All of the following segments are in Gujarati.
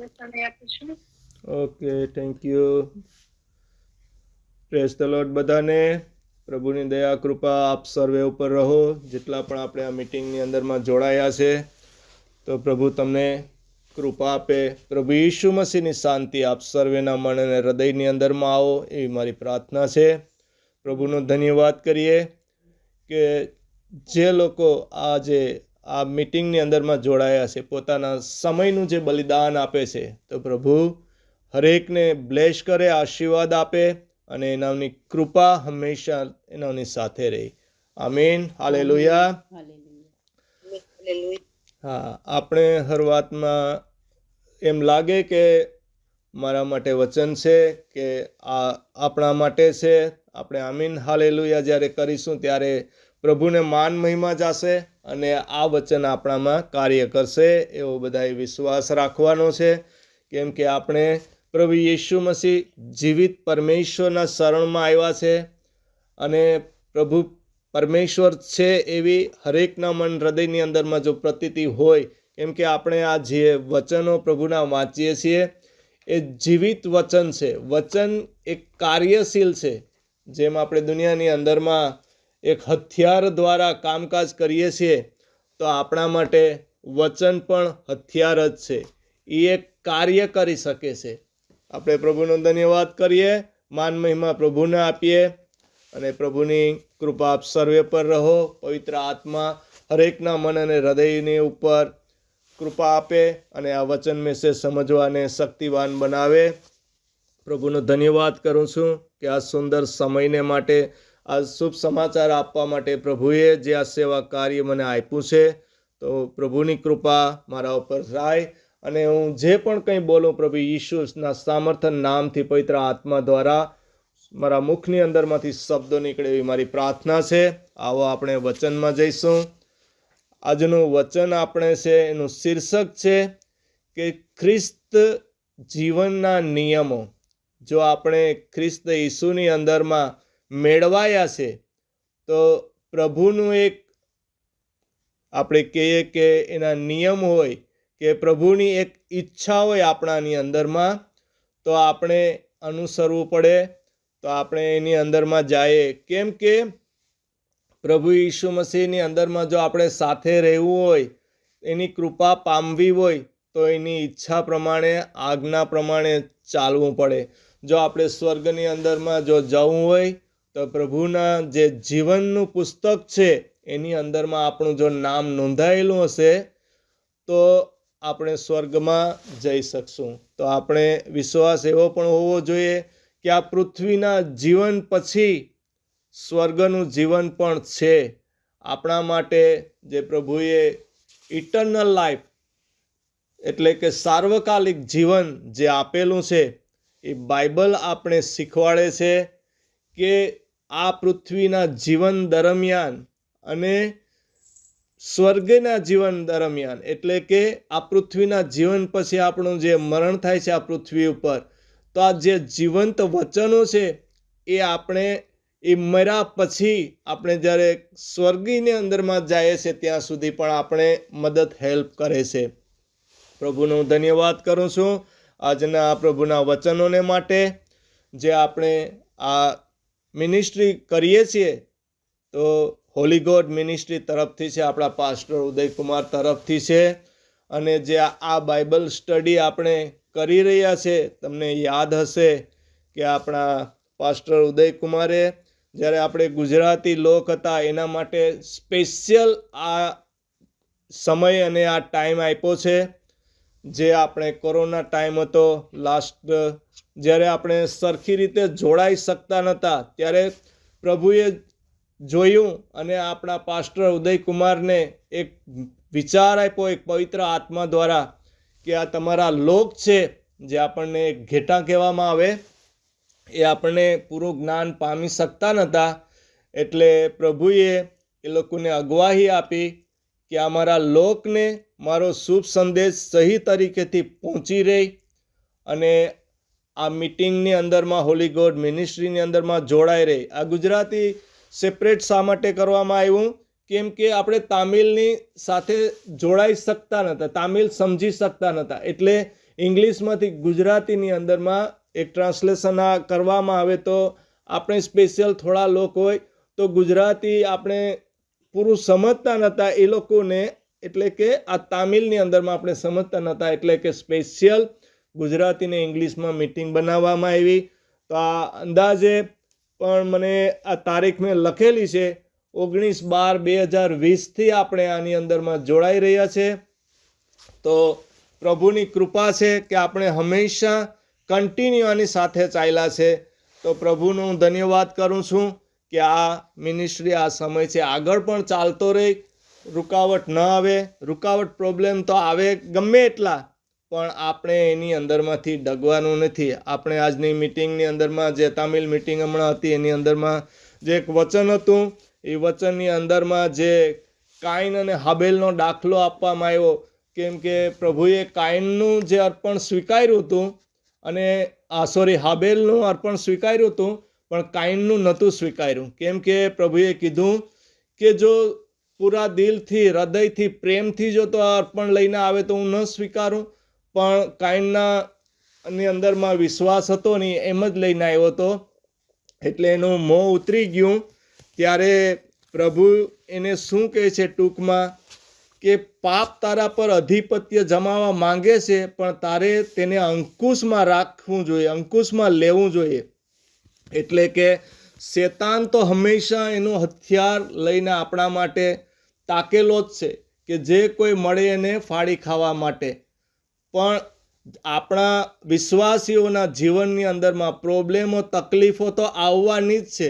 સમય આપું છું. Okay, thank you. Praise the lord બધાને. પ્રભુની દયા કૃપા આપ સર્વે ઉપર રહો. જેટલા પણ આપણે આ મીટિંગની અંદરમાં જોડાયા છે, તો પ્રભુ તમને કૃપા આપે. પ્રભુ ઈસુ મસીહની શાંતિ આપ સર્વેના મન અને હૃદયની અંદરમાં આવો, એવી મારી પ્રાર્થના છે. પ્રભુનો ધન્યવાદ કરીએ કે જે લોકો આજે આ મીટિંગની અંદરમાં જોડાયા છે, પોતાના સમયનું જે બલિદાન આપે છે, તો પ્રભુ હરેકને બ્લેસ કરે, આશીર્વાદ આપે અને એનાની કૃપા હંમેશા એનાની સાથે રહે. આમીન. હાલેલુયા. હા, આપણે હર વાતમાં એમ લાગે કે મારા માટે વચન છે કે આ આપણા માટે છે. આપણે આમીન હાલેલુયા જ્યારે કરીશું ત્યારે પ્રભુને માન મહિમા જશે અને આ વચન આપણામાં કાર્ય કરશે, એવો બધાએ વિશ્વાસ રાખવાનો છે. કેમ કે આપણે પ્રભુ યીશુ મસીહ જીવિત પરમેશ્વરના શરણમાં આવ્યા છે અને પ્રભુ પરમેશ્વર છે એવી હરેકના મન હૃદયની અંદરમાં જો પ્રતીતિ હોય, કેમ કે આપણે આ જે વચનો પ્રભુના વાંચીએ છીએ એ જીવિત વચન છે. વચન એક કાર્યશીલ છે. જેમ આપણે દુનિયાની અંદરમાં એક હથિયાર દ્વારા કામકાજ કરીએ છીએ, તો આપણા માટે વચન પણ હથિયાર જ છે. એ એક કાર્ય કરી શકે છે. આપણે પ્રભુનો ધન્યવાદ કરીએ, માન મહિમા પ્રભુને આપીએ અને પ્રભુની કૃપા આપ સર્વે પર રહો. પવિત્ર આત્મા હરેકના મન અને હૃદયની ઉપર કૃપા આપે અને આ વચન મેસેજ સમજવાને શક્તિવાન બનાવે. પ્રભુનો ધન્યવાદ કરું છું કે આ સુંદર સમયને માટે, આ શુભ સમાચાર આપવા માટે પ્રભુએ જે આ સેવા કાર્ય મને આપ્યું છે, તો પ્રભુની કૃપા મારા ઉપર થાય અને હું જે પણ કંઈ બોલું પ્રભુ ઈસુના સામર્થ્ય નામથી પવિત્ર આત્મા દ્વારા મારા મુખની અંદરમાંથી શબ્દો નીકળે એવી મારી પ્રાર્થના છે. આવો આપણે વચનમાં જઈશું. આજનું વચન આપણે છે એનું શીર્ષક છે કે ખ્રિસ્ત જીવનના નિયમો. જો આપણે ખ્રિસ્ત ઈસુની અંદરમાં મેળવાયા છે, તો પ્રભુનું એક આપણે કહીએ કે એના નિયમ હોય કે પ્રભુની એક ઈચ્છા હોય આપણાની અંદરમાં, તો આપણે અનુસરવું પડે. તો આપણે એની અંદરમાં જઈએ. કેમ કે પ્રભુ ઈસુ મસીહની અંદરમાં જો આપણે સાથે રહેવું હોય, એની કૃપા પામવી હોય, તો એની ઈચ્છા પ્રમાણે, આજ્ઞા પ્રમાણે ચાલવું પડે. જો આપણે સ્વર્ગની અંદરમાં જો જવું હોય, તો પ્રભુના જે જીવનનું પુસ્તક છે એની અંદરમાં આપણું જો નામ નોંધાયેલું હશે, તો આપણે સ્વર્ગમાં જઈ શકશું. તો આપણે વિશ્વાસ એવો પણ હોવો જોઈએ કે આ પૃથ્વીના જીવન પછી સ્વર્ગનું જીવન પણ છે આપણા માટે. જે પ્રભુએ ઇટર્નલ લાઈફ એટલે કે સાર્વકાલિક જીવન જે આપેલું છે, એ બાઇબલ આપણે શીખવાડે છે કે આ પૃથ્વીના જીવન દરમિયાન અને સ્વર્ગના જીવન દરમિયાન, એટલે કે આ પૃથ્વીના જીવન પછી આપણું જે મરણ થાય છે આ પૃથ્વી ઉપર, તો આ જે જીવંત વચનો છે એ આપણે એ મર્યા પછી આપણે જ્યારે સ્વર્ગની અંદરમાં જઈએ છીએ ત્યાં સુધી પણ આપણે મદદ હેલ્પ કરે છે. પ્રભુનો ધન્યવાદ કરું છું આજના પ્રભુના વચનોને માટે. જે આપણે આ મિનિસ્ટ્રી કરીએ છીએ, તો હોલી ગોડ મિનિસ્ટ્રી તરફથી છે, આપણા પાસ્ટર ઉદયકુમાર તરફથી છે. અને જે આ બાઇબલ સ્ટડી આપણે કરી રહ્યા છે, તમને યાદ હશે કે આપણા પાસ્ટર ઉદયકુમારે જ્યારે આપણે ગુજરાતી લોક હતા એના માટે સ્પેશિયલ આ સમય અને આ ટાઈમ આપ્યો છે. જે આપણે કોરોના ટાઈમ હતો લાસ્ટ, જ્યારે આપણે સરખી રીતે જોડાઈ શકતા નહોતા, ત્યારે પ્રભુએ જોયું અને આપણા પાસ્ટર ઉદયકુમારને એક વિચાર આપ્યો એક પવિત્ર આત્મા દ્વારા કે આ તમારા લોક છે, જે આપણને ઘેટા કહેવામાં આવે, એ આપણને પૂરું જ્ઞાન પામી શકતા નહોતા. એટલે પ્રભુએ એ લોકોને અગવાહી આપી કે અમારા લોકને મારો શુભ સંદેશ સહી તરીકેથી પહોંચી રહે અને આ મીટિંગની અંદરમાં હોલી ગોડ મિનિસ્ટ્રીની અંદરમાં જોડાઈ રહે. આ ગુજરાતી સેપરેટ શા માટે કરવામાં આવ્યું? કેમ કે આપણે તામિલની સાથે જોડાઈ શકતા નહોતા, તામિલ સમજી શકતા નહોતા. એટલે ઇંગ્લિશમાંથી ગુજરાતીની અંદરમાં એક ટ્રાન્સલેશન કરવામાં આવે તો આપણે સ્પેશિયલ થોડા લોકો હોય તો ગુજરાતી આપણે પૂરું સમજતા નહોતા એ લોકોને, એટલે કે આ તામિલની અંદરમાં આપણે સમજતા નહોતા, એટલે કે સ્પેશિયલ ગુજરાતીને ઇંગ્લિશમાં મીટિંગ બનાવવામાં આવી. તો આ અંદાજે પણ મને આ તારીખ મેં લખેલી છે 19/12/2020 આપણે આની અંદરમાં જોડાઈ રહ્યા છે. તો પ્રભુની કૃપા છે કે આપણે હંમેશા કન્ટિન્યુ આની સાથે ચાલ્યા છે. તો પ્રભુનો હું ધન્યવાદ કરું છું કે આ મિનિસ્ટ્રી આ સમય છે આગળ પણ ચાલતો રહે, રૂકાવટ ન આવે. રૂકાવટ પ્રોબ્લેમ તો આવે ગમે એટલા, પણ આપણે એની અંદરમાંથી ડગવાનું નથી. આપણે આજની મિટિંગની અંદરમાં જે તામિલ મિટિંગ હમણાં હતી એની અંદરમાં જે એક વચન હતું, એ વચનની અંદરમાં જે કાઈન અને હાબેલનો દાખલો આપવામાં આવ્યો, કેમ કે પ્રભુએ કાઈનનું જે અર્પણ સ્વીકાર્યું હતું અને હાબેલનું અર્પણ સ્વીકાર્યું હતું, પણ કાઈનનું નહોતું સ્વીકાર્યું. કેમ કે પ્રભુએ કીધું કે જો પૂરા દિલથી, હૃદયથી, પ્રેમથી જો તો અર્પણ લઈને આવે તો હું ન સ્વીકારું, પણ કાઈનના ની અંદરમાં વિશ્વાસ હતો નહીં, એમ જ લઈને આવ્યો હતો. એટલે એનું મોં ઉતરી ગયું. ત્યારે પ્રભુ એને શું કહે છે ટૂંકમાં કે પાપ તારા પર અધિપત્ય જમાવવા માંગે છે, પણ તારે તેને અંકુશમાં રાખવું જોઈએ, અંકુશમાં લેવું જોઈએ. એટલે કે શેતાન તો હંમેશા એનું હથિયાર લઈને આપણા માટે તાકેલો જ છે કે જે કોઈ મળે એને ફાડી ખાવા માટે. પણ આપણા વિશ્વાસીઓના જીવનની અંદરમાં પ્રોબ્લેમો, તકલીફો તો આવવાની જ છે,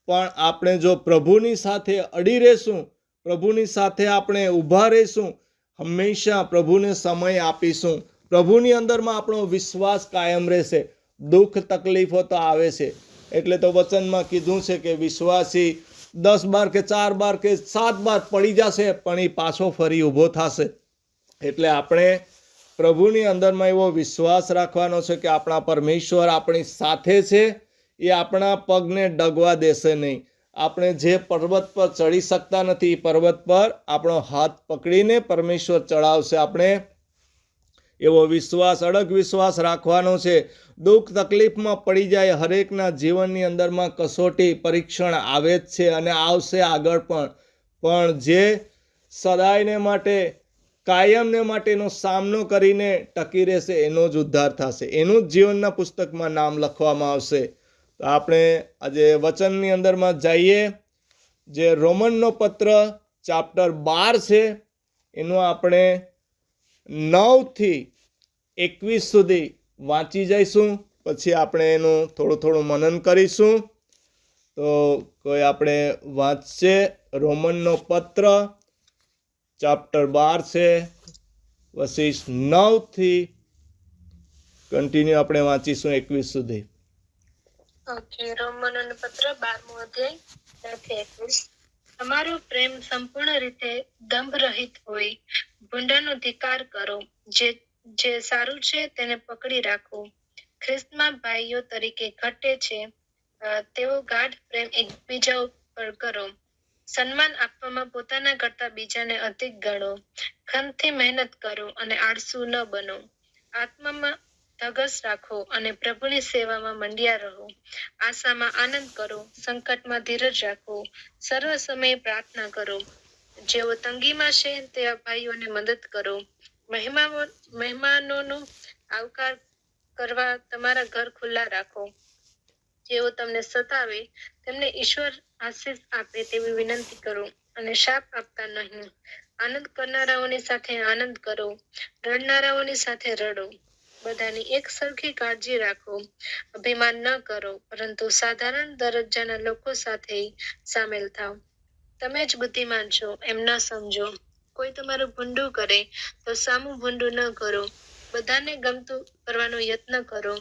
પણ આપણે જો પ્રભુની સાથે અડી રહેશું, પ્રભુની સાથે આપણે ઊભા રહીશું, હંમેશા પ્રભુને સમય આપીશું, પ્રભુની અંદરમાં આપણો વિશ્વાસ કાયમ રહેશે. દુઃખ તકલીફો તો આવે છે, એટલે તો વચનમાં કીધું છે કે વિશ્વાસી 10 બાર કે 4 બાર કે 7 બાર પડી જશે, પણ એ પાછો ફરી ઊભો થશે. એટલે આપણે પ્રભુની અંદરમાં એવો વિશ્વાસ રાખવાનો છે કે આપણા પરમેશ્વર આપણી સાથે છે, એ આપણા પગને ડગવા દેશે નહીં. આપણે જે પર્વત પર ચડી શકતા નથી એ પર્વત પર આપણો હાથ પકડીને પરમેશ્વર ચડાવશે. આપણે એવો વિશ્વાસ, અડગ વિશ્વાસ રાખવાનો છે. દુઃખ તકલીફમાં પડી જાય, હરેકના જીવનની અંદરમાં કસોટી, પરીક્ષણ આવે જ છે અને આવશે આગળ પણ જે સદાયને માટે, કાયમને માટેનો સામનો કરીને ટકી રહેશે એનો જ ઉદ્ધાર થશે, એનું જ જીવનના પુસ્તકમાં નામ લખવામાં આવશે. તો આપણે આજે વચનની અંદરમાં જઈએ. જે રોમનનો પત્ર ચેપ્ટર 12 છે, એનું આપણે 9 થી 21 સુધી વાંચી જઈશું. પછી આપણે એનું થોડું મનન કરીશું. તો કોઈ આપણે વાંચશે. રોમનનો પત્ર ચેપ્ટર 12 છે, વર્સિસ 9 થી કન્ટિન્યુ આપણે વાંચીશું 21 સુધી. ઓકે, રોમનોનો પત્ર 12મો અધ્યાય 9-21. તમારો પ્રેમ સંપૂર્ણ રીતે દંભ રહિત હોય. ભૂંડાનો ધિક્કાર કરો. જે સારું છે તેને પકડી રાખો. ખ્રિસ્તમાં ભાઈઓ તરીકે ઘટે છે તેવો ગાઢ પ્રેમ એકબીજા ઉપર કરો. સન્માન આપવામાં પોતાના કરતા બીજાને અધિક ગણો. ખંતથી મહેનત કરો અને આળસુ ન બનો. આત્મામાં ધગશ રાખો અને પ્રભુની સેવામાં મંડ્યા રહો. આશામાં આનંદ કરો, સંકટમાં ધીરજ રાખો. સર્વ સમયે પ્રાર્થના કરો. જેઓ તંગીમાં છે તેવા ભાઈઓને મદદ કરો. મહેમાનોનો આવકાર કરવા તમારા ઘર ખુલ્લા રાખો. જેઓ તમને સતાવે તેમને ઈશ્વર આશીષ આપે તેવી વિનંતી કરો અને શાપ આપતા નહીં. આનંદ કરનારાઓની સાથે આનંદ કરો, રડનારાઓની સાથે રડો. બધાની એક સરખી કાળજી રાખો. અભિમાન ન કરો, પરંતુ સાધારણ દરજ્જાના લોકો સાથે સામેલ થાવ. તમે જ બુદ્ધિમાન છો એમ ન સમજો. કોઈ તમારું ભૂંડું કરે તો સામું ભૂંડું ન કરો. બધાને ગમતું કરવાનો યત્ન કરો.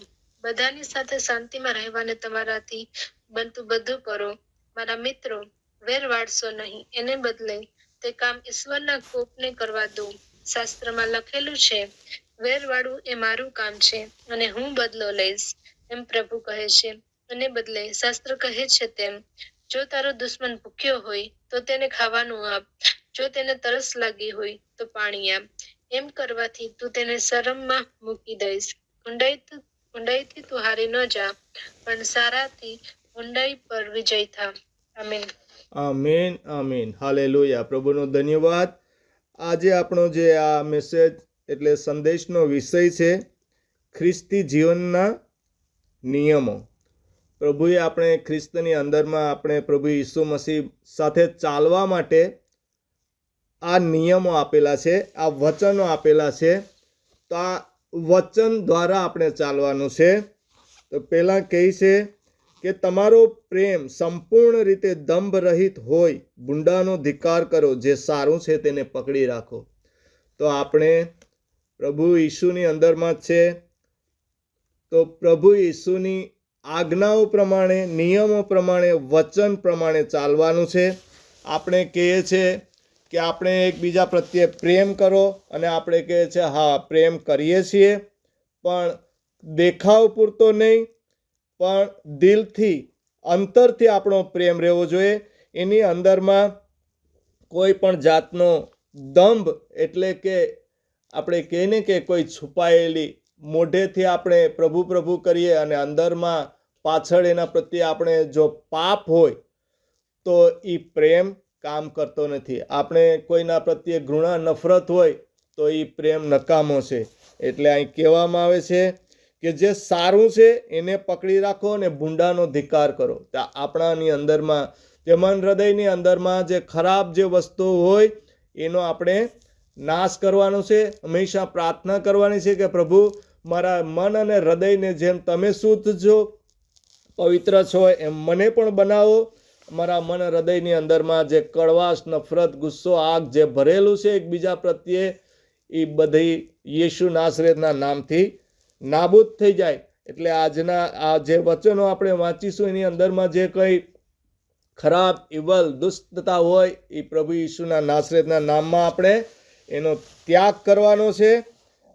બધાની સાથે શાંતિમાં રહેવાને તમારાથી બનતું બધું કરો. મારા મિત્રો, વેર વાળશો નહીં, એને બદલે તે કામ ઈશ્વરના કોપને કરવા દો. શાસ્ત્રમાં લખેલું છે, વેર વાળવું એ મારું કામ છે અને હું બદલો લઈશ, એમ પ્રભુ કહે છે. અને બદલે શાસ્ત્ર કહે છે તેમ, જો તારો દુશ્મન ભૂખ્યો હોય તો તેને ખાવાનું આપ. જો તેને તરસ લાગી હોય તો પાણી આપ. એમ કરવાથી તું તેને શરમમાં મૂકી દઈશ. ઊંડાઈથી તું હારી ન જા, પણ સારાથી ઊંડાઈ પર વિજય થા. આમીન. આમીન આમીન. હાલેલુયા. પ્રભુનો ધન્યવાદ. આજે આપણો જે આ મેસેજ એટલે સંદેશનો વિષય છે ખ્રિસ્તી જીવનના નિયમો. પ્રભુએ આપણે ખ્રિસ્તની અંદરમાં આપણે પ્રભુ ઈસુ મસીહ સાથે ચાલવા માટે આ નિયમો આપેલા છે, આ વચનો આપેલા છે. તો આ વચન દ્વારા આપણે ચાલવાનું છે. તો પહેલાં કહે છે કે તમારો પ્રેમ સંપૂર્ણ રીતે દંભ રહિત હોય, ભૂંડાનો ધિક્કાર કરો, જે સારું છે તેને પકડી રાખો. તો આપણે પ્રભુ ઈસુની અંદરમાં છે, તો પ્રભુ ઈસુની આજ્ઞાઓ પ્રમાણે, નિયમો પ્રમાણે, વચન પ્રમાણે ચાલવાનું છે. આપણે કહીએ છીએ કે આપણે એકબીજા પ્રત્યે પ્રેમ કરો, અને આપણે કહીએ છીએ હા પ્રેમ કરીએ છીએ, પણ દેખાવ પૂરતો નહીં, પણ દિલથી, અંતરથી આપણો પ્રેમ રહેવો જોઈએ. એની અંદરમાં કોઈ પણ જાતનો દંભ એટલે કે આપણે કહીએ ને કે કોઈ છુપાયેલી મોઢેથી આપણે પ્રભુ પ્રભુ કરીએ અને અંદરમાં પાછળ એના પ્રત્યે આપણે જો પાપ હોય તો એ પ્રેમ કામ કરતો નથી. આપણે કોઈના પ્રત્યે ઘૃણા, નફરત હોય તો એ પ્રેમ નકામો છે. એટલે અહીં કહેવામાં આવે છે કે જે સારું છે એને પકડી રાખો અને ભૂંડાનો ધિક્કાર કરો. તો આપણાની અંદરમાં, જે મન હૃદયની અંદરમાં જે ખરાબ જે વસ્તુ હોય એનો આપણે નાશ કરવાનો છે. હંમેશા પ્રાર્થના કરવાની છે કે પ્રભુ મારા મન અને હૃદયને જેમ તમે શુદ્ધ છો, પવિત્ર છો, એમ મને પણ બનાવો. મારા મન હૃદયની અંદરમાં જે કડવાશ, નફરત, ગુસ્સો, આગ જે ભરેલું છે એકબીજા પ્રત્યે, એ બધી યેશુ નાસરેતના નામથી નાબૂદ થઈ જાય. એટલે આજના આ જે વચનો આપણે વાંચીશું એની અંદરમાં જે કંઈ ખરાબ, ઇવલ, દુષ્ટતા હોય એ પ્રભુ ઈસુના નાસરેતના નામમાં આપણે એનો ત્યાગ કરવાનો છે.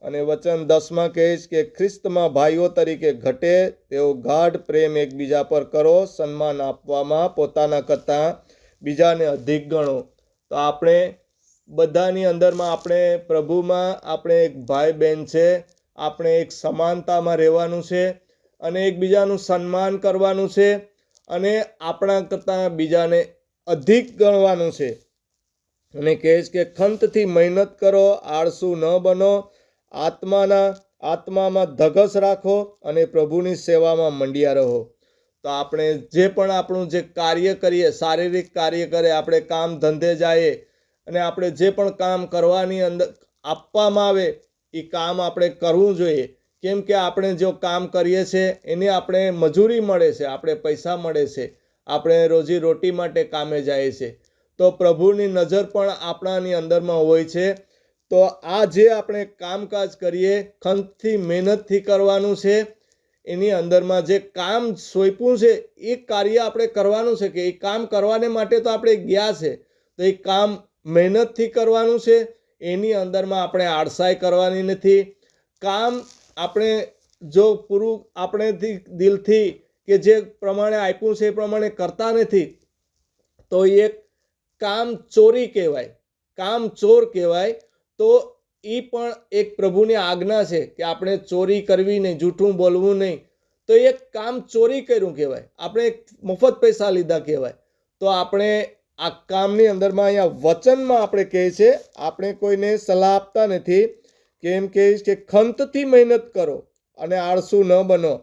અને વચન 10માં કહીશ કે ખ્રિસ્તમાં ભાઈઓ તરીકે ઘટે તેઓ ગાઢ પ્રેમ એકબીજા પર કરો, સન્માન આપવામાં પોતાના કરતાં બીજાને અધિક ગણો. તો આપણે બધાની અંદરમાં આપણે પ્રભુમાં આપણે એક ભાઈ બહેન છે, આપણે એક સમાનતામાં રહેવાનું છે, અને એકબીજાનું સન્માન કરવાનું છે, અને આપણા કરતાં બીજાને અધિક ગણવાનું છે. અને કહે છે કે ખંતથી મહેનત કરો, આળસુ ન બનો, આત્મામાં ધગશ રાખો અને પ્રભુની સેવામાં મંડ્યા રહો. તો આપણે જે પણ આપણું જે કાર્ય કરીએ, શારીરિક કાર્ય કરે, આપણે કામ ધંધે જઈએ અને આપણે જે પણ કામ કરવાની અંદર આપવામાં આવે એ કામ આપણે કરવું જોઈએ. કેમ કે આપણે જો કામ કરીએ છીએ એને આપણે મજૂરી મળે છે, આપણે પૈસા મળે છે, આપણે રોજી રોટી માટે કામે જાય છે. તો પ્રભુની નજર પણ આપણાની અંદરમાં હોય છે. તો આ જે આપણે કામકાજ કરીએ ખંતથી, મહેનતથી કરવાનું છે. એની અંદરમાં જે કામ સોંપ્યું છે એ કાર્ય આપણે કરવાનું છે, કે એ કામ કરવાને માટે તો આપણે ગયા છે, તો એ કામ મહેનતથી કરવાનું છે. એની અંદરમાં આપણે આળસાઈ કરવાની નથી. કામ આપણે જો પૂરું આપણેથી દિલથી કે જે પ્રમાણે આપ્યું છે એ પ્રમાણે કરતા નથી તો એ કામ ચોરી કહેવાય, કામ ચોર કહેવાય. તો એ પણ એક પ્રભુની આજ્ઞા છે કે આપણે ચોરી કરવી નહીં, જૂઠું બોલવું નહીં. તો એક કામ ચોરી કર્યું કહેવાય, આપણે મફત પૈસા લીધા કહેવાય. તો આપણે આ કામની અંદરમાં અહીંયા વચનમાં આપણે કહે છે, આપણે કોઈને સલાહ આપતા નથી, કેમ કહીશ કે ખંતથી મહેનત કરો અને આળસુ ન બનો,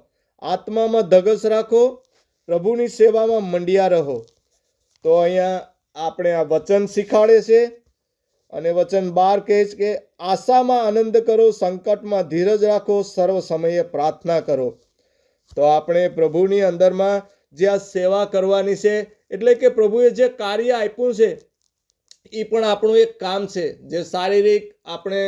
આત્મામાં ધગશ રાખો, પ્રભુની સેવામાં મંડ્યા રહો. તો અહીંયા આપણે આ વચન શીખવાડે છે. અને વચન 12 કહે છે કે આશામાં આનંદ કરો, સંકટમાં ધીરજ રાખો, સર્વ સમયે પ્રાર્થના કરો. તો આપણે પ્રભુની અંદરમાં જે આ સેવા કરવાની છે, એટલે કે પ્રભુએ જે કાર્ય આપ્યું છે એ પણ આપણું એક કામ છે. જે શારીરિક આપણે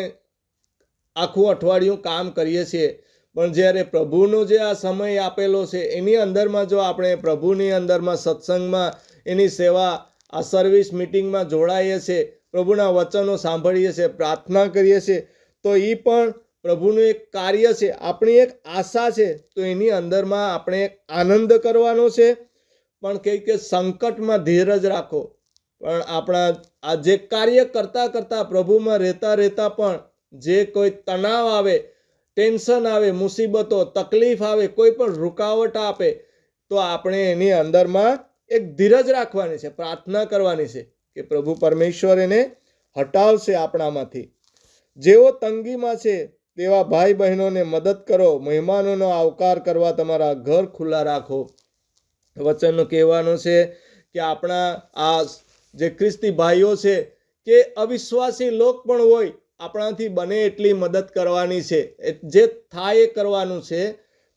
આખું અઠવાડિયું કામ કરીએ છીએ, પણ જ્યારે પ્રભુનો જે આ સમય આપેલો છે એની અંદરમાં જો આપણે પ્રભુની અંદરમાં સત્સંગમાં એની સેવા, આ સર્વિસ મિટિંગમાં જોડાઈએ છીએ, પ્રભુના વચનો સાંભળીએ છીએ, પ્રાર્થના કરીએ છીએ, તો એ પણ પ્રભુનું એક કાર્ય છે, આપણી એક આશા છે. તો એની અંદરમાં આપણે એક આનંદ કરવાનો છે. પણ કે સંકટમાં ધીરજ રાખો. પણ આપણા આ જે કાર્ય કરતાં કરતાં પ્રભુમાં રહેતા પણ જે કોઈ તણાવ આવે, ટેન્શન આવે, મુસીબતો, તકલીફ આવે, કોઈ પણ રૂકાવટ આપે, તો આપણે એની અંદરમાં એક ધીરજ રાખવાની છે, પ્રાર્થના કરવાની છે કે પ્રભુ પરમેશ્વર એને હટાવશે આપણામાંથી. જેઓ તંગીમાં છે તેવા ભાઈ બહેનોને મદદ કરો, મહેમાનોનો આવકાર કરવા તમારા ઘર ખુલ્લા રાખો. વચનનું કહેવાનું છે કે આપણા આ જે ખ્રિસ્તી ભાઈઓ છે કે અવિશ્વાસી લોક પણ હોય, આપણાથી બને એટલી મદદ કરવાની છે, જે થાય એ કરવાનું છે.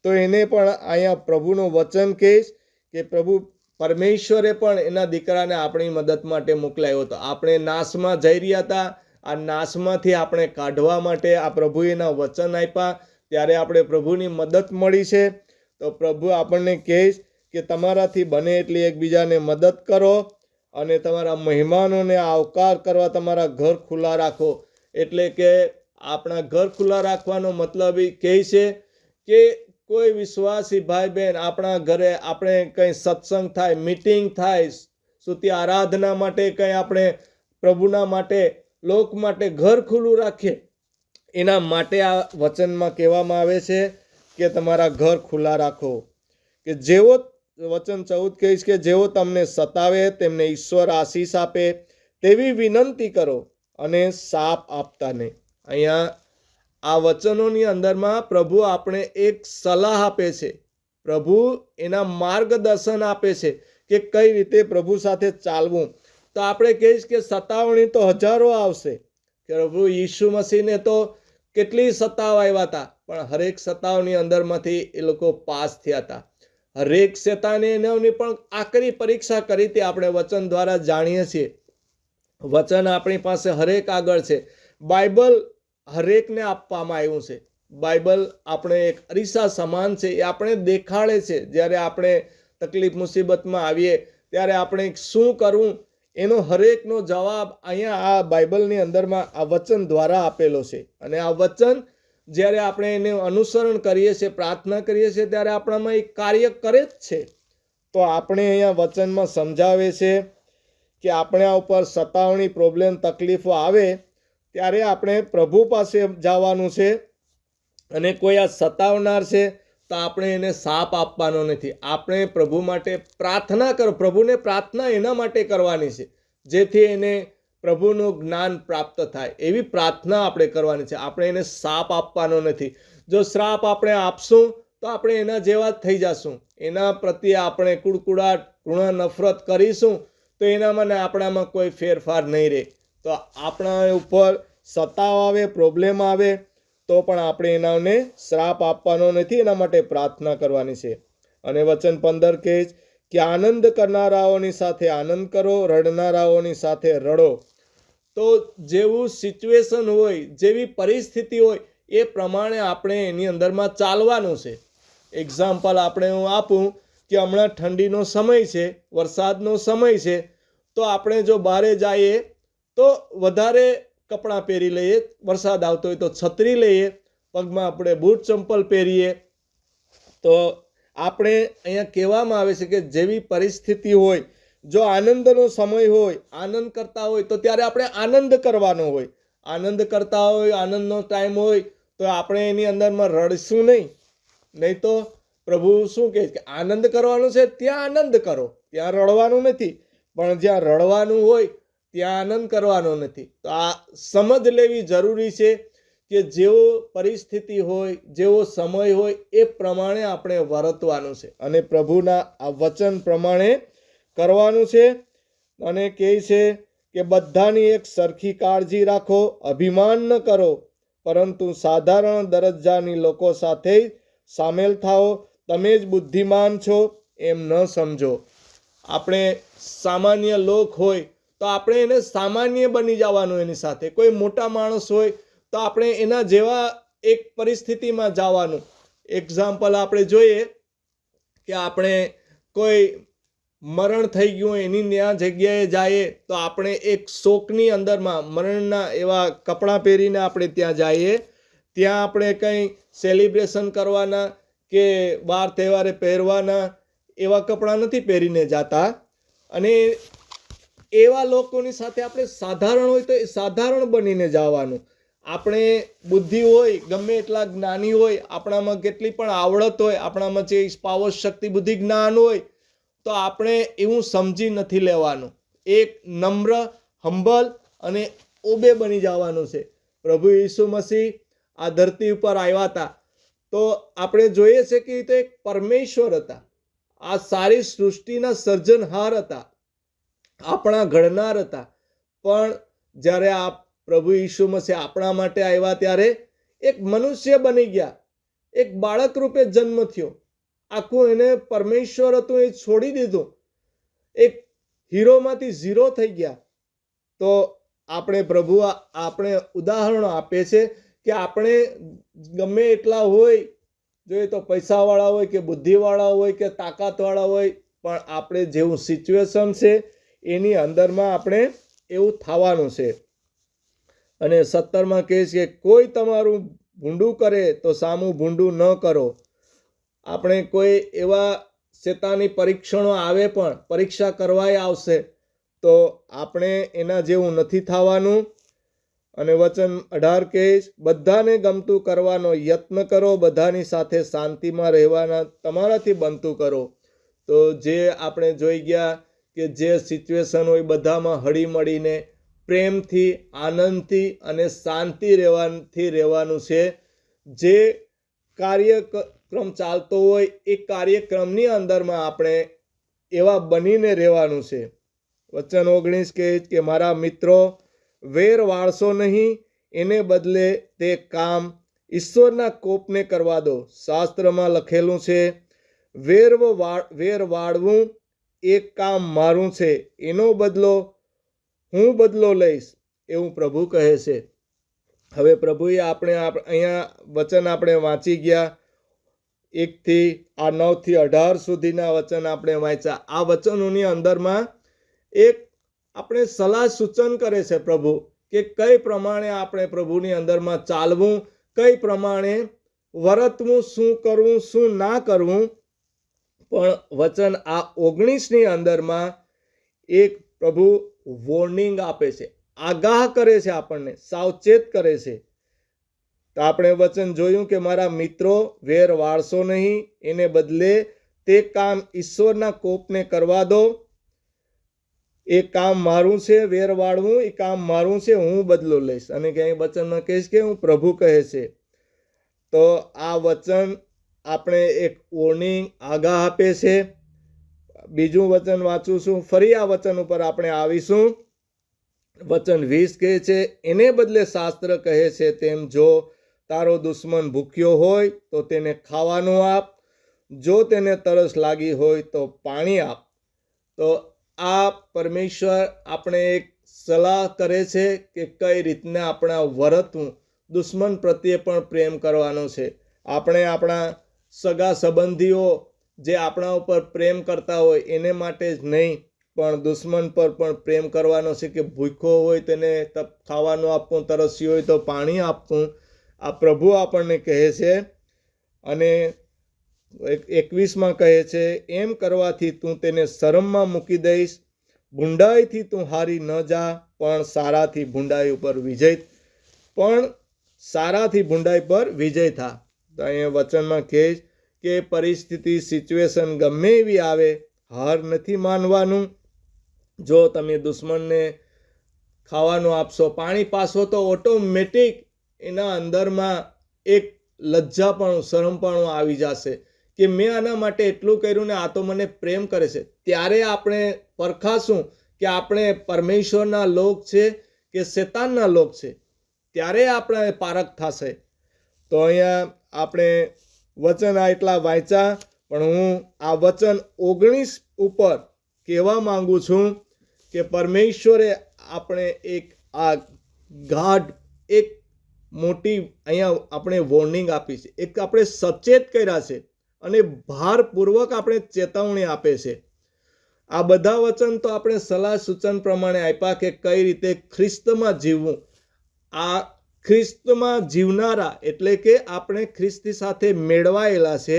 તો એને પણ અહીંયા પ્રભુનું વચન કહીશ કે પ્રભુ પરમેશ્વરે પણ એના દીકરાને આપણી મદદ માટે મોકલાયો હતો. આપણે નાશમાં જઈ રહ્યા હતા, આ નાશમાંથી આપણે કાઢવા માટે આ પ્રભુએ એના વચન આપ્યા, ત્યારે આપણે પ્રભુની મદદ મળી છે. તો પ્રભુ આપણને કહીશ કે તમારાથી બને એટલી એકબીજાને મદદ કરો અને તમારા મહેમાનોને આવકાર કરવા તમારા ઘર ખુલ્લા રાખો. એટલે કે આપણા ઘર ખુલ્લા રાખવાનો મતલબ એ કહે છે કે કોઈ વિશ્વાસી ભાઈ બહેન આપણા ઘરે આપણે કંઈ સત્સંગ થાય, મીટિંગ થાય, સ્તુતિ આરાધના માટે કંઈ આપણે પ્રભુના માટે, લોક માટે ઘર ખુલ્લું રાખીએ, એના માટે આ વચનમાં કહેવામાં આવે છે કે તમારા ઘર ખુલ્લા રાખો. કે જેવો વચન 14 કહીશ કે જેઓ તમને સતાવે તેમને ઈશ્વર આશીષ આપે તેવી વિનંતી કરો અને શાપ આપતા નહીં. અહીંયા આ વચનોની અંદરમાં પ્રભુ આપણે એક સલાહ આપે છે, પ્રભુ એના માર્ગદર્શન આપે છે કે કઈ રીતે પ્રભુ સાથે ચાલવું. તો આપણે કહીશ કે સતાવણી તો હજારો આવશે. પ્રભુ ઈસુ મસીહને તો કેટલી સતાવ આવ્યા હતા, પણ હરેક સતાવની અંદરમાંથી એ લોકો પાસ થયા હતા. હરેક શેતાને એની પણ આકરી પરીક્ષા કરી હતી, આપણે વચન દ્વારા જાણીએ છીએ. વચન આપણી પાસે હરેક આગળ છે. બાઇબલ હરેકને આપવામાં આવ્યું છે. બાઇબલ આપણે એક અરીસા સમાન છે, એ આપણે દેખાડે છે. જ્યારે આપણે તકલીફ મુસીબતમાં આવીએ ત્યારે આપણે શું કરવું એનો હરેકનો જવાબ અહીંયા આ બાઇબલની અંદરમાં આ વચન દ્વારા આપેલો છે. અને આ વચન જ્યારે આપણે એને અનુસરણ કરીએ છીએ, પ્રાર્થના કરીએ છીએ, ત્યારે આપણામાં એક કાર્ય કરે જ છે. તો આપણે અહીંયા વચનમાં સમજાવે છે કે આપણે આ ઉપર સતાવણી, પ્રોબ્લેમ, તકલીફો આવે ત્યારે આપણે પ્રભુ પાસે જવાનું છે. અને કોઈ આ સતાવનાર છે તો આપણે એને શાપ આપવાનો નથી. આપણે પ્રભુ માટે પ્રાર્થના કરો, પ્રભુને પ્રાર્થના એના માટે કરવાની છે જેથી એને પ્રભુનું જ્ઞાન પ્રાપ્ત થાય, એવી પ્રાર્થના આપણે કરવાની છે. આપણે એને શાપ આપવાનો નથી. જો શ્રાપ આપણે આપશું તો આપણે એના જેવા જ થઈ જશું. એના પ્રત્યે આપણે કુડકુડાટ, ઘૃણા, નફરત કરીશું તો એનામાં ને આપણામાં કોઈ ફેરફાર નહીં રહે. તો આપણા ઉપર સતાવ આવે, પ્રોબ્લેમ આવે તો પણ આપણે એનાને શ્રાપ આપવાનો નથી, એના માટે પ્રાર્થના કરવાની છે. અને વચન 15 કહે કે આનંદ કરનારાઓની સાથે આનંદ કરો, રડનારાઓની સાથે રડો. તો જેવું સિચ્યુએશન હોય, જેવી પરિસ્થિતિ હોય એ પ્રમાણે આપણે એની અંદરમાં ચાલવાનું છે. એક્ઝામ્પલ આપણે હું આપું કે હમણાં ઠંડીનો સમય છે, વરસાદનો સમય છે, તો આપણે જો બહાર જઈએ તો વધારે કપડાં પહેરી લઈએ, વરસાદ આવતો હોય તો છત્રી લઈએ, પગમાં આપણે બૂટ ચંપલ પહેરીએ. તો આપણે અહીંયા કહેવામાં આવે છે કે જેવી પરિસ્થિતિ હોય, જો આનંદનો સમય હોય, આનંદ કરતા હોય તો ત્યારે આપણે આનંદ કરવાનો હોય. આનંદ કરતા હોય, આનંદનો ટાઈમ હોય તો આપણે એની અંદરમાં રડશું નહીં. નહીં તો પ્રભુ શું કહે કે આનંદ કરવાનો છે ત્યાં આનંદ કરો, ત્યાં રડવાનું નથી. પણ જ્યાં રડવાનું હોય ત્યાં આનંદ કરવાનો નથી. તો આ સમજ લેવી જરૂરી છે કે જેવો પરિસ્થિતિ હોય, જેવો સમય હોય એ પ્રમાણે આપણે વર્તવાનું છે અને પ્રભુના આ વચન પ્રમાણે કરવાનું છે. અને કહે છે કે બધાની એક સરખી કાળજી રાખો, અભિમાન ન કરો, પરંતુ સાધારણ દરજ્જાની લોકો સાથે સામેલ થાઓ. તમે જ બુદ્ધિમાન છો એમ ન સમજો. આપણે સામાન્ય લોક હોય તો આપણે એને સામાન્ય બની જવાનું એની સાથે. કોઈ મોટા માણસ હોય તો આપણે એના જેવા એક પરિસ્થિતિમાં જવાનું. એક્ઝામ્પલ આપણે જોઈએ કે આપણે કોઈ મરણ થઈ ગયું એની ત્યાં જગ્યાએ જઈએ તો આપણે એક શોકની અંદરમાં મરણના એવા કપડાં પહેરીને આપણે ત્યાં જઈએ. ત્યાં આપણે કંઈ સેલિબ્રેશન કરવાના કે વાર તહેવારે પહેરવાના એવા કપડાં નથી પહેરીને જતા. અને એવા લોકોની સાથે આપણે સાધારણ હોય તો એ સાધારણ બનીને જવાનું. આપણે બુદ્ધિ હોય, ગમે એટલા જ્ઞાની હોય, આપણામાં કેટલી પણ આવડત હોય, આપણામાં જે પાવર શક્તિ બુદ્ધિ જ્ઞાન હોય, તો આપણે એવું સમજી નથી લેવાનું. એક નમ્ર, હંબલ અને ઓબે બની જવાનું છે. પ્રભુ ઈસુ મસીહ આ ધરતી ઉપર આવ્યા હતા, તો આપણે જોઈએ છે કે એ તો એક પરમેશ્વર હતા. આ સારી સૃષ્ટિના સર્જનહાર હતા, આપણા ઘડનાર હતા. પણ જ્યારે આ પ્રભુ ઈસુ મસીહ આપણા માટે આવ્યા ત્યારે એક મનુષ્ય બની ગયા, એક બાળક રૂપે જન્મ થયો. આખું એને પરમેશ્વર હતું એ છોડી દીધું, એક હીરોમાંથી ઝીરો થઈ ગયા. તો આપણે પ્રભુ આપણે ઉદાહરણો આપે છે કે આપણે ગમે એટલા હોય, જોઈએ તો પૈસાવાળા હોય કે બુદ્ધિવાળા હોય કે તાકાતવાળા હોય, પણ આપણે જેવું સિચ્યુએશન છે એની અંદરમાં આપણે એવું થવાનું છે. અને 17માં કહે છે કે કોઈ તમારું ભૂંડું કરે તો સામું ભૂંડું ન કરો. આપણે કોઈ એવા શેતાની પરીક્ષણો આવે, પણ પરીક્ષા કરવાય આવશે, તો આપણે એના જેવું નથી થવાનું. અને વચન 18 કહે બધાને ગમતું કરવાનો યત્ન કરો, બધાની સાથે શાંતિમાં રહેવાના તમારાથી બનતું કરો. તો જે આપણે જોઈ ગયા કે જે સિચ્યુએશન હોય બધામાં હળી મળીને પ્રેમથી, આનંદથી અને શાંતિ રહેવાનું છે. જે કાર્યક્રમ ચાલતો હોય એ કાર્યક્રમની અંદરમાં આપણે એવા બનીને રહેવાનું છે. વચન 19 કહે કે મારા મિત્રો, વેર વાળશો નહીં, એને બદલે તે કામ ઈશ્વરના કોપને કરવા દો. શાસ્ત્રમાં લખેલું છે, વેર વાળવું એ કામ મારું છે, એનો બદલો હું બદલો લઈશ, એવું પ્રભુ કહે છે. હવે પ્રભુએ આપણે અહીંયા વચન આપણે વાંચી ગયા, 1 થી 9 થી 18 સુધીના વચન આપણે વાંચ્યા. આ વચનોની અંદરમાં એક આપણે સલાહ સૂચન કરે છે પ્રભુ, કે કઈ પ્રમાણે આપણે પ્રભુની અંદરમાં ચાલવું, કઈ પ્રમાણે વર્તવું, શું કરવું શું ના કરવું. પણ વચન આ 19ની અંદરમાં એક પ્રભુ વોર્નિંગ આપે છે, આગાહ કરે છે, આપણને સાવચેત કરે છે. તો આપણે વચન જોયું કે મારા મિત્રો, વેર વાળશો નહીં, એને બદલે તે કામ ઈશ્વરના કોપને કરવા દો. એ કામ મારું છે, વેર વાળવું એ કામ મારું છે, હું બદલો લઈશ. અને ક્યાંય વચનમાં કહીશ કે હું પ્રભુ કહે છે. તો આ વચન આપણે એક વોર્નિંગ, આગાહ આપે છે. બીજું વચન વાંચું છું, ફરી આ વચન ઉપર આપણે આવીશું. વચન 20 કહે છે, એને બદલે શાસ્ત્ર કહે છે તેમ, જો તારો દુશ્મન ભૂખ્યો હોય તો તેને ખાવાનું આપ, જો તેને તરસ લાગી હોય તો પાણી આપ. તો આ પરમેશ્વર આપણે એક સલાહ કરે છે કે કઈ રીતના આપણા વર્તવું, દુશ્મન પ્રત્યે પણ પ્રેમ કરવાનો છે. આપણે આપણા સગા સંબંધીઓ જે આપણા ઉપર પ્રેમ કરતા હોય એને માટે જ નહીં, પણ દુશ્મન પર પણ પ્રેમ કરવાનો છે. કે ભૂખ્યો હોય તેને ખાવાનું આપવું, તરસ્યું હોય તો પાણી આપવું. આ પ્રભુ આપણને કહે છે. અને 21માં કહે છે, એમ કરવાથી તું તેને શરમમાં મૂકી દઈશ, ભૂંડાઈથી તું હારી ન જા, પણ સારાથી ભૂંડાઈ પર વિજય થા. તો અહીંયા વચનમાં કહે કે પરિસ્થિતિ, સિચ્યુએશન ગમે એવી આવે, હાર નથી માનવાનું. જો તમે દુશ્મનને ખાવાનું આપશો, પાણી પાશો, તો ઓટોમેટિક એના અંદરમાં એક લજ્જાપણું, શરમપણું આવી જશે કે મેં આના માટે એટલું કર્યું ને આ તો મને પ્રેમ કરે છે. ત્યારે આપણે પરખાશું કે આપણે પરમેશ્વરના લોક છે કે શેતાનના લોક છે. ત્યારે આપણે પારખ થશે. તો અહીંયા આપણે વચન એટલા વાંચ્યા, પણ હું આ વચન 19 ઉપર કહેવા માંગુ છું કે પરમેશ્વરે આપણે એક આ ગાઢ, એક મોટી અહીંયા આપણે વોર્નિંગ આપી છે, એક આપણે સચેત કર્યા છે અને ભારપૂર્વક આપણે ચેતવણી આપે છે. આ બધા વચન તો આપણે સલાહ સૂચન પ્રમાણે આપ્યા કે કઈ રીતે ખ્રિસ્તમાં જીવવું. આ ખ્રિસ્તમાં જીવનારા એટલે કે આપણે ખ્રિસ્તી સાથે મેળવાયેલા છે,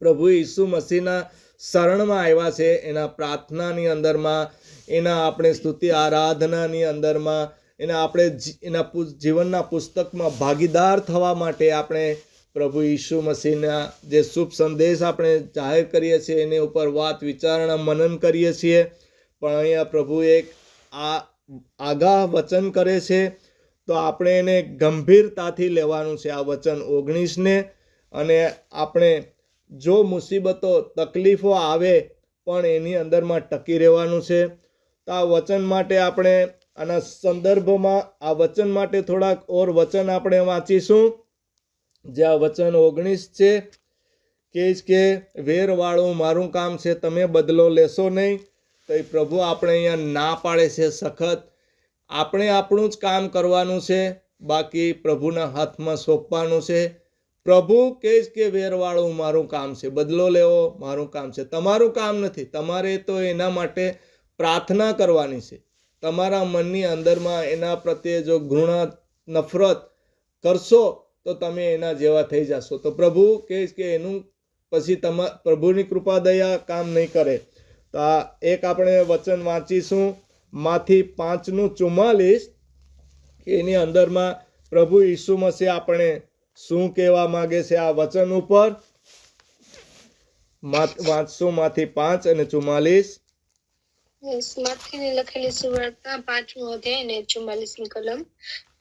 પ્રભુ ઈસુ મસીહના શરણમાં આવ્યા છે, એના પ્રાર્થનાની અંદરમાં, એના આપણે સ્તુતિ આરાધનાની અંદરમાં, એના આપણે એના જીવનના પુસ્તકમાં ભાગીદાર થવા માટે આપણે પ્રભુ ઈસુ મસીહના જે શુભ સંદેશ આપણે જાહેર કરીએ છીએ એની ઉપર વાત વિચારણા મનન કરીએ છીએ. પણ અહીંયા પ્રભુ એક આગાહ વચન કરે છે, તો આપણે એને ગંભીરતાથી લેવાનું છે આ વચન 19ને. અને આપણે જો મુસીબતો તકલીફો આવે પણ એની અંદરમાં ટકી રહેવાનું છે. તો આ વચન માટે આપણે આના સંદર્ભમાં આ વચન માટે થોડાક ઓર વચન આપણે વાંચીશું. જે આ વચન 19 છે કે વેરવાળું મારું કામ છે, તમે બદલો લેશો નહીં. તો એ પ્રભુ આપણે અહીંયા ના પાડે છે સખત. આપણે આપણું જ કામ કરવાનું છે, બાકી પ્રભુના હાથમાં સોંપવાનું છે. પ્રભુ કહે કે વેરવાળું મારું કામ છે, બદલો લેવો મારું કામ છે, તમારું કામ નથી. તમારે તો એના માટે પ્રાર્થના કરવાની છે. તમારા મનની અંદરમાં એના પ્રત્યે જો ઘૃણા નફરત કરશો તો તમે એના જેવા થઈ જશો. તો પ્રભુ કહે કે એનું પછી પ્રભુની કૃપા દયા કામ નહીં કરે. તો આ એક આપણે વચન વાંચીશું માંથી 5:44. એની અંદરમાં પ્રભુ ઈસુ મસીહ આપણે શું કહેવા માંગે છે આ વચન ઉપર. વાંચશું માંથી 5:44. માથીની લખેલી સુવાર્તા 5મો અધ્યાય અને 44મી કલમ.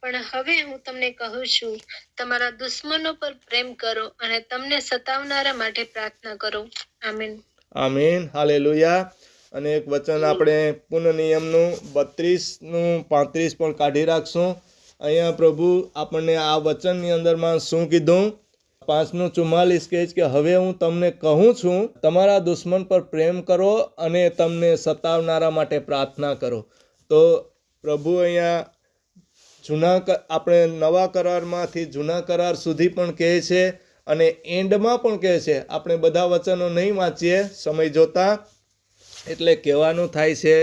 પણ હવે હું તમને કહું છું, તમારા દુશ્મનો પર પ્રેમ કરો અને તમને સતાવનારા માટે પ્રાર્થના કરો. આમીન. આમીન. હાલેલુયા. અને એક વચન આપણે પુનઃનિયમનું 32નું 35 પણ કાઢી રાખશું. અહીંયા પ્રભુ આપણને આ વચનની અંદરમાં શું કીધું? 5:44 કહે છે કે હવે હું તમને કહું છું, તમારા દુશ્મન પર પ્રેમ કરો અને તમને સતાવનારા માટે પ્રાર્થના કરો. તો પ્રભુ અહીંયા આપણે નવા કરારમાંથી જૂના કરાર સુધી પણ કહે છે અને એન્ડમાં પણ કહે છે. આપણે બધા વચનો નહીં વાંચીએ સમય જોતા. એટલે કહેવાનું થાય છે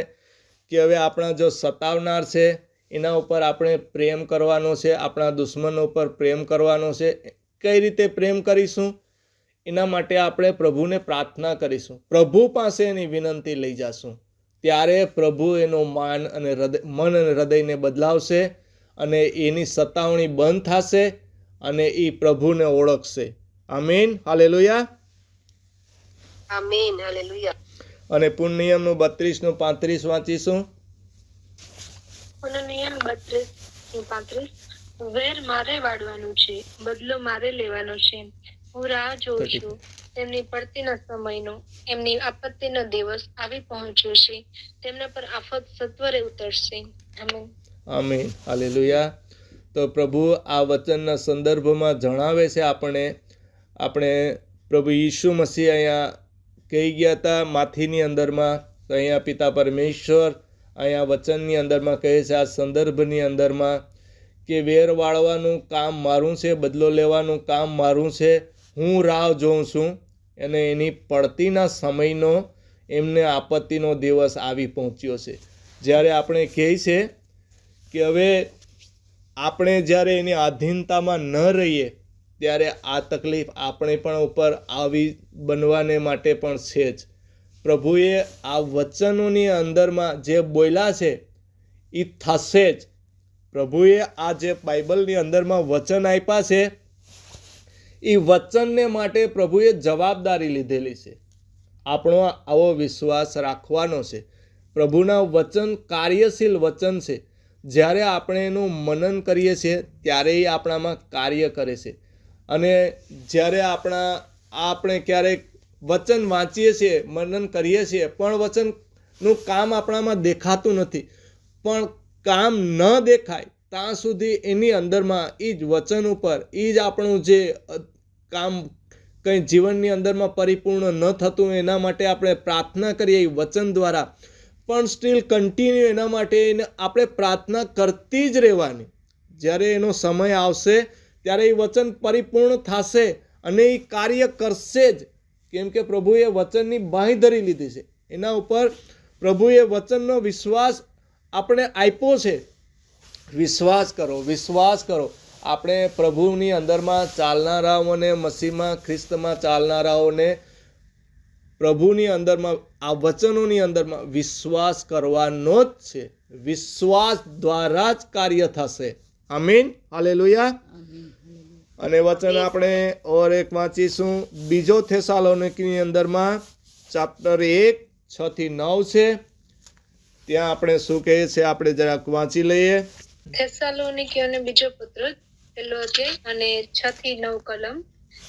કે હવે આપણા જો સતાવનાર છે એના ઉપર આપણે પ્રેમ કરવાનો છે, આપણા દુશ્મનો ઉપર પ્રેમ કરવાનો છે. કઈ રીતે પ્રેમ કરીશું? એના માટે આપણે પ્રભુને પ્રાર્થના કરીશું, પ્રભુ પાસે એની વિનંતી લઈ જશું. ત્યારે પ્રભુ એનો મન અને હૃદયને બદલાવશે અને એની સતાવણી બંધ થશે અને એ પ્રભુને ઓળખશે. આમીન. હાલેલુયા. આમીન. હાલેલુયા. અને પુનઃનિયમનું 32:35 વાંચીશું. પુનઃનિયમ 32:35. વેર મારે વાળવાનું છે, બદલો મારે લેવાનો છે. હું રાહ જોઉં છું તેમની પડતીના સમયનો. એમની આપત્તિનો દિવસ આવી પહોંચ્યો છે, તેમના પર આફત સત્વરે ઉતરશે. આમીન. આમીન. હાલેલુયા. તો પ્રભુ આ વચનના સંદર્ભમાં જણાવે છે આપણે પ્રભુ ઈસુ મસીહ અહીંયા કહી ગયા હતા માથીની અંદરમાં. તો અહીંયા પિતા પરમેશ્વર અહીંયા વચનની અંદરમાં કહે છે, આ સંદર્ભની અંદરમાં કે વેર વાળવાનું કામ મારું છે, બદલો લેવાનું કામ મારું છે. હું રાહ જોઉં છું અને એની પડતીના સમયનો એમને આપત્તિનો દિવસ આવી પહોંચ્યો છે. જ્યારે આપણે કહે છે કે હવે આપણે જ્યારે એની આધીનતામાં ન રહીએ ત્યારે આ તકલીફ આપણે પણ ઉપર આવી બનવાને માટે પણ છે જ. પ્રભુએ આ વચનોની અંદરમાં જે બોલ્યા છે એ થશે જ. પ્રભુએ આ જે બાઇબલની અંદરમાં વચન આપ્યા છે એ વચનને માટે પ્રભુએ જવાબદારી લીધેલી છે. આપણો આવો વિશ્વાસ રાખવાનો છે. પ્રભુના વચન કાર્યશીલ વચન છે. જ્યારે આપણે એનું મનન કરીએ છીએ ત્યારે એ આપણામાં કાર્ય કરે છે. અને જ્યારે આપણે ક્યારેક વચન વાંચીએ છીએ, મનન કરીએ છીએ, પણ વચનનું કામ આપણામાં દેખાતું નથી. પણ કામ ન દેખાય ત્યાં સુધી એની અંદરમાં એ જ વચન ઉપર એ જ આપણું જે કામ કંઈ જીવનની અંદરમાં પરિપૂર્ણ ન થતું એના માટે આપણે પ્રાર્થના કરીએ એ વચન દ્વારા, પણ સ્ટીલ કન્ટિન્યુ એના માટે આપણે પ્રાર્થના કરતી જ રહેવાની. જ્યારે એનો સમય આવશે ત્યારે એ વચન પરિપૂર્ણ થશે અને એ કાર્ય કરશે જ. કેમ કે પ્રભુએ વચનની બાંયધરી લીધી છે. એના ઉપર પ્રભુએ વચનનો વિશ્વાસ આપણે આપ્યો છે. વિશ્વાસ કરો, વિશ્વાસ કરો. આપણે પ્રભુની અંદરમાં ચાલનારાઓને, મસીહમાં ખ્રિસ્તમાં ચાલનારાઓને પ્રભુની અંદરમાં આ વચનોની અંદરમાં વિશ્વાસ કરવાનો જ છે. વિશ્વાસ દ્વારા જ કાર્ય થશે. આમીન, હાલેલુયા. અને વચન આપણે ઓર એક વાંચીશું, બીજો થેસાલોનિકની અંદરમાં ચેપ્ટર 1 6 થી 9 છે. ત્યાં આપણે શું કહે છે આપણે જરાક વાંચી લઈએ. થેસાલોનિકીઓને બીજો પત્ર, પહેલો અધ્યાય અને 6 થી 9 કલમ.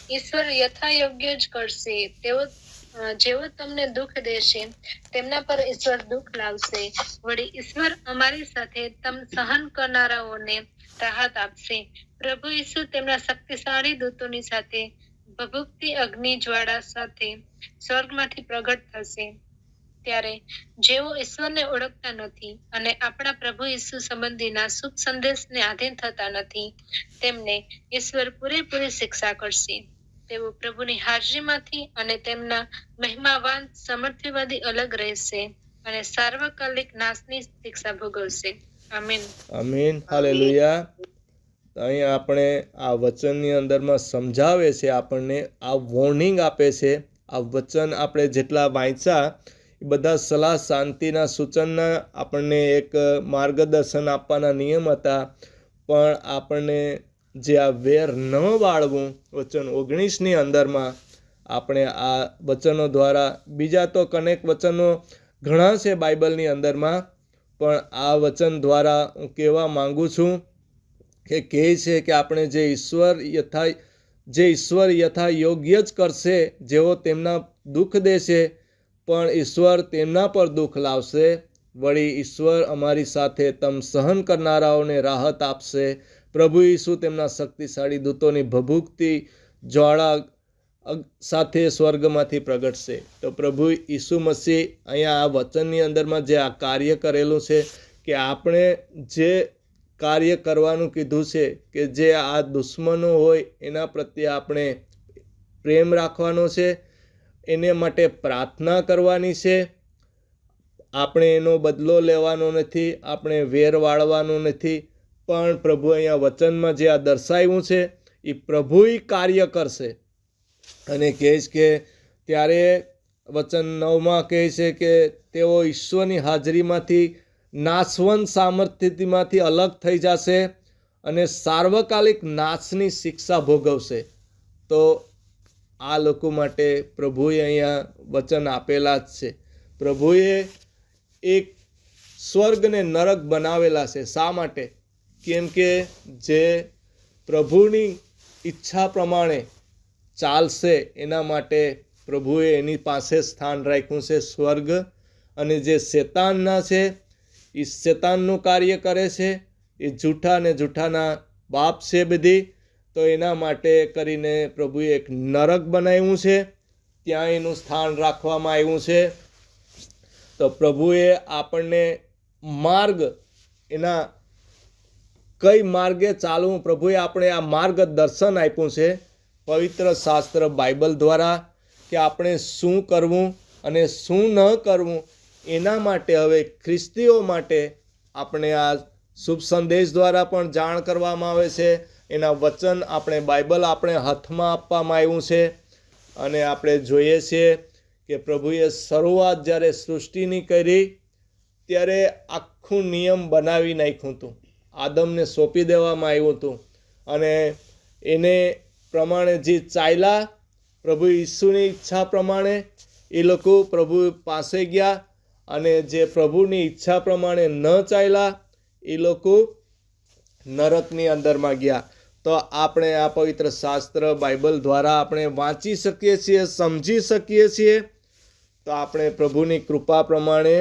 ઈશ્વર યથાયોગ્ય જ કરશે. જેઓ તમને દુઃખ દેશે તેમના પર ઈશ્વર દુઃખ લાવશે. વળી ઈશ્વર અમારી સાથે તમ સહન કરનારાઓને રાહત આપશે. પ્રભુ ઈસુ તેમના શક્તિશાળી દૂતોની સાથે ભભૂકતી અગ્નિ જ્વાળા સાથે સ્વર્ગમાંથી પ્રગટ થશે. ત્યારે જેઓ ઈશ્વરને ઓળખતા નથી અને આપણા પ્રભુ ઈસુ સંબંધીના શુભ સંદેશને આધીન થતા નથી, તેમને ઈશ્વર પૂરેપૂરી શિક્ષા કરશે. તેઓ પ્રભુની હાજરીમાંથી અને તેમના મહિમાવાન સમર્થ્યવાદી અલગ રહેશે અને સાર્વકાલિક નાશની શિક્ષા ભોગવશે. આમીન. આમીન, હાલેલુયા. અહીં આપણે આ વચનની અંદરમાં સમજાવે છે, આપણને આ વોર્નિંગ આપે છે. આ વચન આપણે જેટલા વાંચ્યા એ બધા સલાહ શાંતિના સૂચનના આપણને એક માર્ગદર્શન આપવાના નિયમ હતા. પણ આપણને જે આ વેર ન વાળવું, વચન 19ની અંદરમાં આપણે આ વચનો દ્વારા, બીજા તો કનેક વચનો ઘણા છે બાઇબલની અંદરમાં, પણ આ વચન દ્વારા હું કહેવા માંગુ છું કે કહે છે કે આપણે જે ઈશ્વર યથા યોગ્ય જ કરશે. જેઓ તેમના દુઃખ દેશે પણ ઈશ્વર તેમના પર દુઃખ લાવશે. વળી ઈશ્વર અમારી સાથે તમ સહન કરનારાઓને રાહત આપશે. પ્રભુ ઈસુ તેમના શક્તિશાળી દૂતોની ભભૂકતી જ્વાળા સાથે સ્વર્ગમાંથી પ્રગટશે. તો પ્રભુ ઈસુ મસીહ અહીંયા આ વચનની અંદરમાં જે આ કાર્ય કરેલું છે કે આપણે જે કાર્ય કરવાનું કીધું છે કે જે આ દુશ્મનો હોય એના પ્રત્યે આપણે પ્રેમ રાખવાનો છે, એને માટે પ્રાર્થના કરવાની છે. આપણે એનો બદલો લેવાનો નથી, આપણે વેર વાળવાનો નથી. પણ પ્રભુ અહીંયા વચનમાં જે આ દર્શાવ્યું છે એ પ્રભુ કાર્ય કરશે. અને કહે છે કે ત્યારે વચન 9માં કહે છે કે તેઓ ઈશ્વરની હાજરીમાંથી નાશવંત સામર્થ્યમાંથી અલગ થઈ જશે અને સાર્વકાલિક નાશની શિક્ષા ભોગવશે. તો આ લોકો માટે પ્રભુએ અહીંયા વચન આપેલા જ છે. પ્રભુએ એક સ્વર્ગને નરક બનાવેલા છે. શા માટે? કેમ કે જે પ્રભુની ઈચ્છા પ્રમાણે ચાલશે એના માટે પ્રભુએ એની પાસે સ્થાન રાખ્યું છે સ્વર્ગ. અને જે શેતાનના છે એ શેતાનનું કાર્ય કરે છે, એ જૂઠા ને જૂઠાના બાપ છે બધી. તો એના માટે કરીને પ્રભુએ એક નરક બનાવ્યું છે, ત્યાં એનું સ્થાન રાખવામાં આવ્યું છે. તો પ્રભુએ આપણને માર્ગ, એના કઈ માર્ગે ચાલવું, પ્રભુએ આપણે આ માર્ગદર્શન આપ્યું છે પવિત્ર શાસ્ત્ર બાઇબલ દ્વારા કે આપણે શું કરવું અને શું ન કરવું. એના માટે હવે ખ્રિસ્તીઓ માટે આપણે આ શુભ સંદેશ દ્વારા પણ જાણ કરવામાં આવે છે. એના વચન આપણે બાઇબલ આપણે હાથમાં આપવામાં આવ્યું છે. અને આપણે જોઈએ છીએ કે પ્રભુએ શરૂઆત જ્યારે સૃષ્ટિની કરી ત્યારે આખું નિયમ બનાવી નાખ્યું હતું, આદમને સોંપી દેવામાં આવ્યું હતું. અને એને પ્રમાણે જે ચાલ્યા, પ્રભુ ઈસુની ઈચ્છા પ્રમાણે એ લોકો પ્રભુ પાસે ગયા. અને જે પ્રભુની ઈચ્છા પ્રમાણે ન ચાલ્યા એ લોકો નરકની અંદરમાં ગયા. તો આપણે આ પવિત્ર શાસ્ત્ર બાઇબલ દ્વારા આપણે વાંચી શકીએ છીએ, સમજી શકીએ છીએ. તો આપણે પ્રભુની કૃપા પ્રમાણે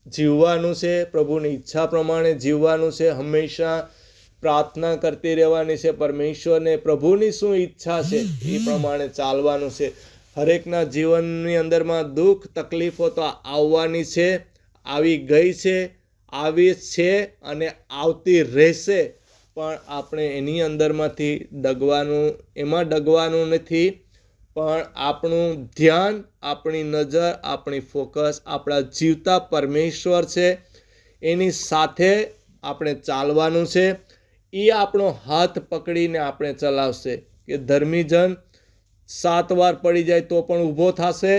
જીવવાનું છે, પ્રભુની ઈચ્છા પ્રમાણે જીવવાનું છે. હંમેશા પ્રાર્થના કરતી રહેવાની છે પરમેશ્વરને, પ્રભુની શું ઈચ્છા છે એ પ્રમાણે ચાલવાનું છે. હરેકના જીવનની અંદરમાં દુઃખ તકલીફો તો આવવાની છે, આવી ગઈ છે, આવી છે અને આવતી રહેશે. પણ આપણે એની અંદરમાંથી એમાં ડગવાનું નથી. પણ આપણું ધ્યાન, આપણી નજર, આપણી ફોકસ આપણા જીવતા પરમેશ્વર છે, એની સાથે આપણે ચાલવાનું છે. એ આપણો હાથ પકડીને આપણે ચલાવશે. કે ધર્મીજન 7 વાર પડી જાય તો પણ ઊભો થશે,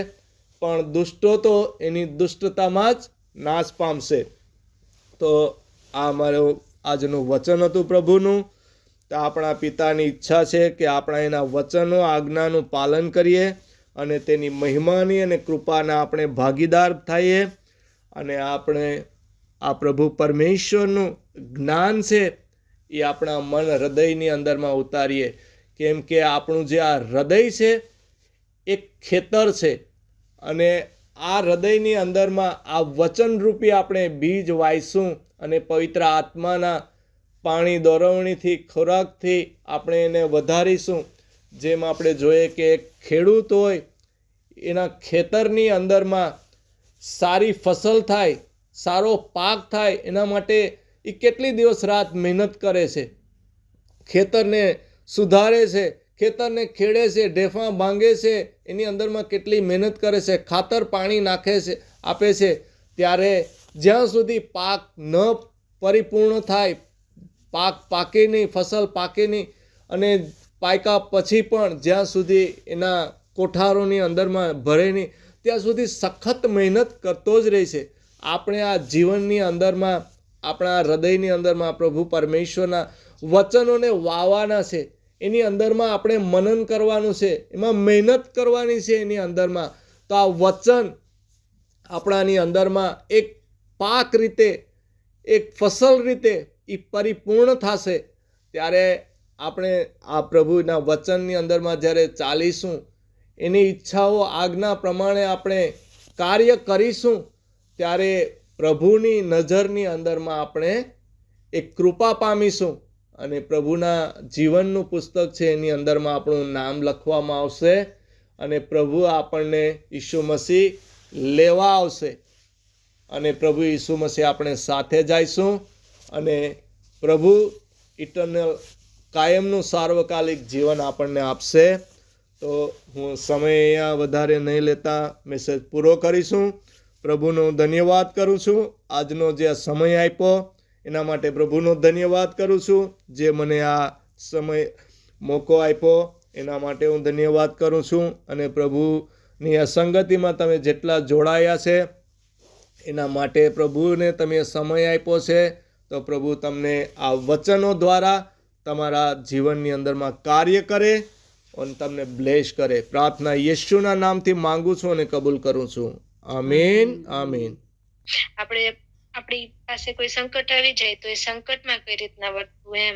પણ દુષ્ટો તો એની દુષ્ટતામાં જ નાશ પામશે. તો આ મારું આજનું વચન હતું પ્રભુનું. તો આપણા પિતાની ઈચ્છા છે કે આપણા એના વચનો આજ્ઞાનું પાલન કરીએ અને તેની મહિમાની અને કૃપાના આપણે ભાગીદાર થઈએ અને આપણે આ પ્રભુ પરમેશ્વરનું જ્ઞાન છે એ આપણા મન હૃદયની અંદરમાં ઉતારીએ. કેમ કે આપણું જે આ હૃદય છે એક ખેતર છે અને આ હૃદયની અંદરમાં આ વચનરૂપી આપણે બીજ વાવીશું અને પવિત્ર આત્માના પાણી દોરવણીથી ખોરાકથી આપણે એને વધારીશું. જેમ આપણે જોઈએ કે એક ખેડૂત હોય એના ખેતરની અંદરમાં સારી ફસલ થાય, સારો પાક થાય, એના માટે એ કેટલી દિવસ રાત મહેનત કરે છે, ખેતરને સુધારે છે, ખેતરને ખેડે છે, ઢેફા ભાંગે છે, એની અંદરમાં કેટલી મહેનત કરે છે, ખાતર પાણી નાખે છે, આપે છે. ત્યારે જ્યાં સુધી પાક ન પરિપૂર્ણ થાય, પાક પાકે નહીં, ફસલ પાકે નહીં અને પાક્યા પછી પણ જ્યાં સુધી એના કોઠારોની અંદરમાં ભરે નહીં, ત્યાં સુધી સખત મહેનત કરતો જ રહેશે. આપણે આ જીવનની અંદરમાં આપણા હૃદયની અંદરમાં પ્રભુ પરમેશ્વરના વચનોને વાવવાના છે. એની અંદરમાં આપણે મનન કરવાનું છે, એમાં મહેનત કરવાની છે એની અંદરમાં. તો આ વચન આપણાની અંદરમાં એક પાક રીતે, એક ફસલ રીતે એ પરિપૂર્ણ થશે. ત્યારે આપણે આ પ્રભુના વચનની અંદરમાં જ્યારે ચાલીશું, એની ઈચ્છાઓ આજ્ઞા પ્રમાણે આપણે કાર્ય કરીશું, ત્યારે પ્રભુની નજરની અંદરમાં આપણે એક કૃપા પામીશું અને પ્રભુના જીવનનું પુસ્તક છે એની અંદરમાં આપણું નામ લખવામાં આવશે અને પ્રભુ આપણને ઈસુ મસીહ લેવા આવશે અને પ્રભુ ઈસુ મસીહ આપણે સાથે જઈશું અને પ્રભુ ઇટર્નલ કાયમનું સાર્વકાલિક જીવન આપણને આપશે. તો હું સમય અહીંયા વધારે નહીં લેતા મેસેજ પૂરો કરીશું. પ્રભુનો ધન્યવાદ કરું છું. આજનો જે સમય આપ્યો એના માટે પ્રભુનો ધન્યવાદ કરું છું. જે મને આ સમય મોકો આપ્યો એના માટે હું ધન્યવાદ કરું છું. અને પ્રભુની આ સંગતિમાં તમે જેટલા જોડાયા છે એના માટે પ્રભુને તમે સમય આપ્યો છે. તો પ્રભુ તમને આ વચનો દ્વારા તમારા જીવનની અંદરમાં કાર્ય કરે અને તમને બ્લેસ કરે. પ્રાર્થના યેશુના નામથી માંગુ છું અને કબૂલ કરું છું. આમીન, આમીન. આપણી પાસે કોઈ સંકટ આવી જાય તો એ સંકટમાં કઈ રીતના વર્તવું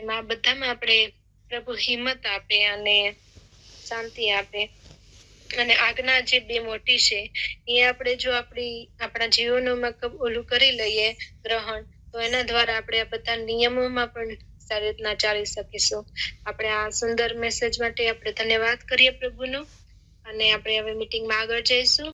એમાં બધામાં આપણે પ્રભુ હિંમત આપે અને શાંતિ આપે. અને આજ્ઞા જે બે મોટી છે એ આપણે જો આપણા જીવનોમાં ઓલું કરી લઈએ ગ્રહણ, તો એના દ્વારા આપણે આ બધા નિયમોમાં પણ સારી રીતના ચાલી શકીશું. આપણે આ સુંદર મેસેજ માટે આપણે ધન્યવાદ કરીએ પ્રભુનો અને આપણે હવે મીટિંગમાં આગળ જઈશું.